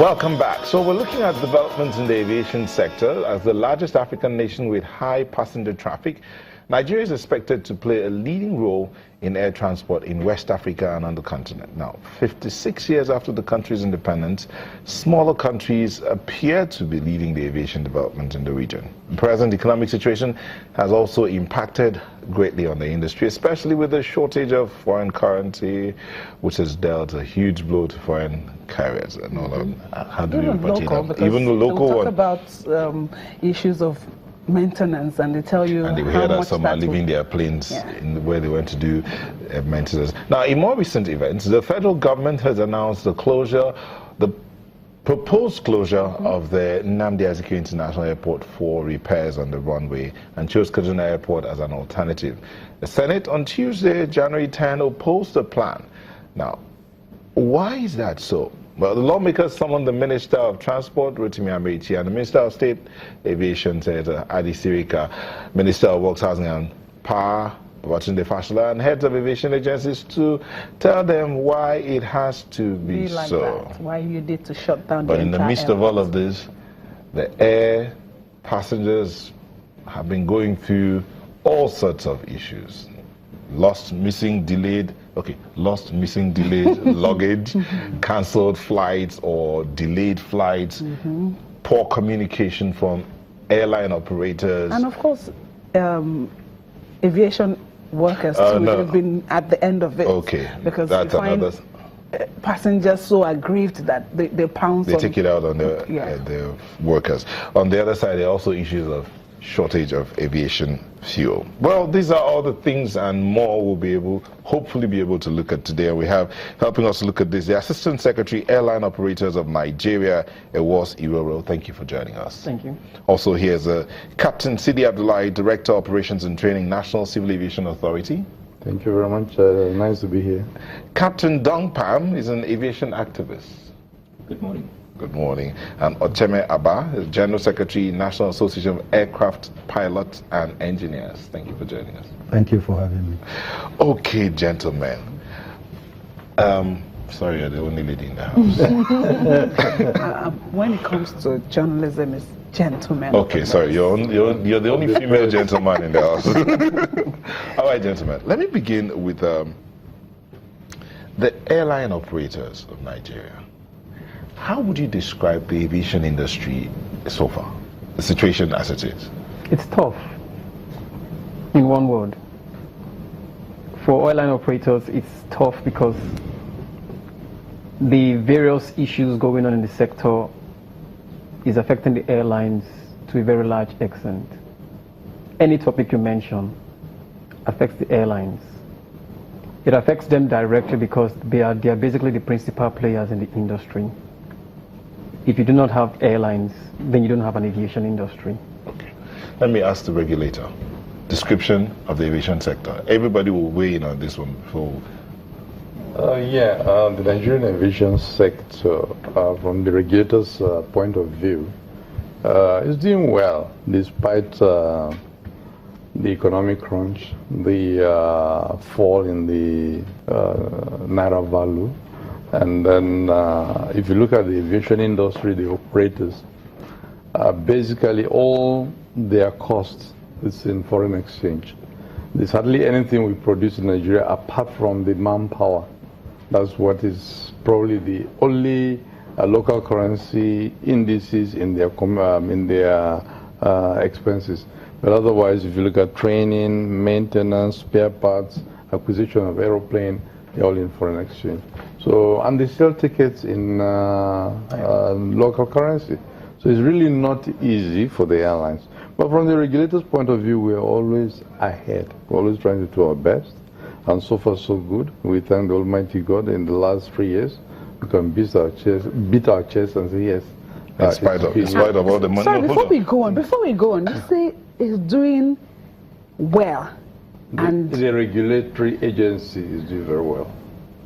Welcome back. So we're looking at developments in the aviation sector. As the largest African nation with high passenger traffic, Nigeria is expected to play a leading role in air transport in West Africa and on the continent. Now, 56 years after the country's independence, smaller countries appear to be leading the aviation development in the region. The present economic situation has also impacted greatly on the industry, especially with the shortage of foreign currency, which has dealt a huge blow to foreign carriers and all that. How do you put it? Even the local one. Talk about issues of maintenance, and they tell you and they hear that some are leaving their planes in where they went to do maintenance. Now, in more recent events, the federal government has announced the proposed closure of the Nnamdi Azikiwe International Airport for repairs on the runway and chose Kaduna Airport as an alternative. The Senate on Tuesday, January 10, opposed the plan. Now, why is that so? Well, the lawmakers summoned the Minister of Transport, Rotimi Amechi, and the Minister of State Aviation, Senator Adi Sirika, Minister of Works, Housing and Power, Babatunde Fashola, and heads of aviation agencies to tell them why it has to be like so. That. Why you need to shut down but the in the midst of all of this, the air passengers have been going through all sorts of issues. Lost, missing, delayed luggage, cancelled flights or delayed flights, poor communication from airline operators. And of course, aviation workers too, they've been at the end of it. Okay, because that's another. Passengers so aggrieved that they pounce They take it out on their workers. On the other side, there are also issues of shortage of aviation fuel. Well, these are all the things and more we'll hopefully be able to look at today. And we have helping us look at this the Assistant Secretary, Airline Operators of Nigeria, Ewas Iroro. Thank you for joining us. Thank you. Also here's Captain Sidi Abdullahi, Director Operations and Training, National Civil Aviation Authority. Thank you very much. Nice to be here. Captain Dong Pam is an aviation activist. Good morning. Good morning. And Ocheme Abba, General Secretary, National Association of Aircraft Pilots and Engineers. Thank you for joining us. Thank you for having me. Okay, gentlemen. Sorry, you're the only lady in the house. When it comes to journalism, it's gentlemen. Okay, sorry, you're the only female gentleman in the house. All right, gentlemen. Let me begin with the airline operators of Nigeria. How would you describe the aviation industry so far, the situation as it is? It's tough, in one word. For airline operators, it's tough because the various issues going on in the sector is affecting the airlines to a very large extent. Any topic you mention affects the airlines. It affects them directly because they are basically the principal players in the industry. If you do not have airlines, then you don't have an aviation industry. Okay. Let me ask the regulator. Description of the aviation sector. Everybody will weigh in on this one. The Nigerian aviation sector, from the regulator's point of view, is doing well despite the economic crunch, the fall in the naira value. And then if you look at the aviation industry, the operators, basically all their costs is in foreign exchange. There's hardly anything we produce in Nigeria apart from the manpower. That's what is probably the only local currency indices in their expenses. But otherwise, if you look at training, maintenance, spare parts, acquisition of aeroplane, they're all in foreign exchange. So, and they sell tickets in local currency. So it's really not easy for the airlines. But from the regulator's point of view, we're always ahead. We're always trying to do our best. And so far, so good. We thank the Almighty God in the last 3 years. We can beat our chest and say yes. In spite of all the money. Sorry, before we go on, you say it's doing well. And the regulatory agency is doing very well.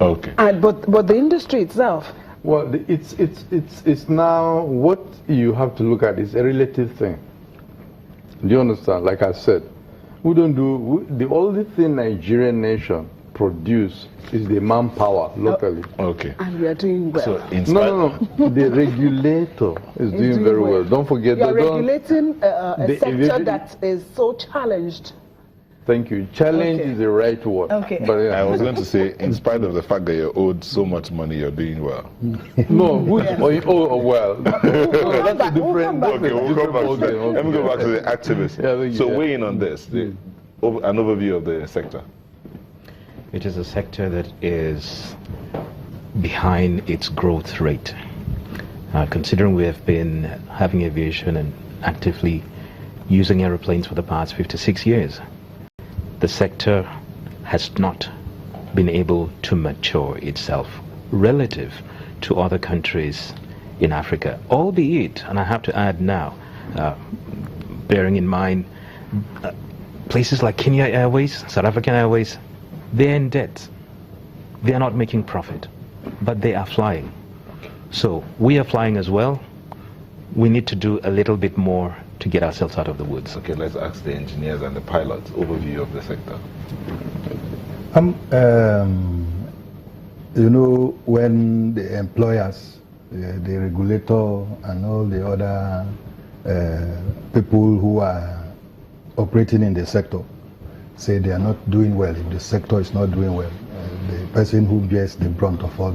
Okay. But the industry itself. Well, it's now what you have to look at is a relative thing. Do you understand? Like I said, we don't do the only thing Nigerian nation produce is the manpower locally. Okay. And we are doing well. So in No. The regulator is doing very well. Don't forget you are that. regulating a the sector aviation- that is so challenged. Thank you. Challenge Okay. is the right word. Okay. But yeah. I was going to say, in spite of the fact that you're owed so much money, you're doing well. No, well. That's a different. Okay, we'll come back to that. Let me go back to the activists. Yeah, So weigh in on this, an overview of the sector. It is a sector that is behind its growth rate. Considering we have been having aviation and actively using aeroplanes for the past 56 years, the sector has not been able to mature itself relative to other countries in Africa, albeit, and I have to add now, bearing in mind places like Kenya Airways, South African Airways, they're in debt. They are not making profit, but they are flying. So we are flying as well. We need to do a little bit more to get ourselves out of the woods. Okay, let's ask the engineers and the pilots overview of the sector. You know, when the employers, the regulator and all the other people who are operating in the sector say they are not doing well, if the sector is not doing well, the person who bears the brunt of all that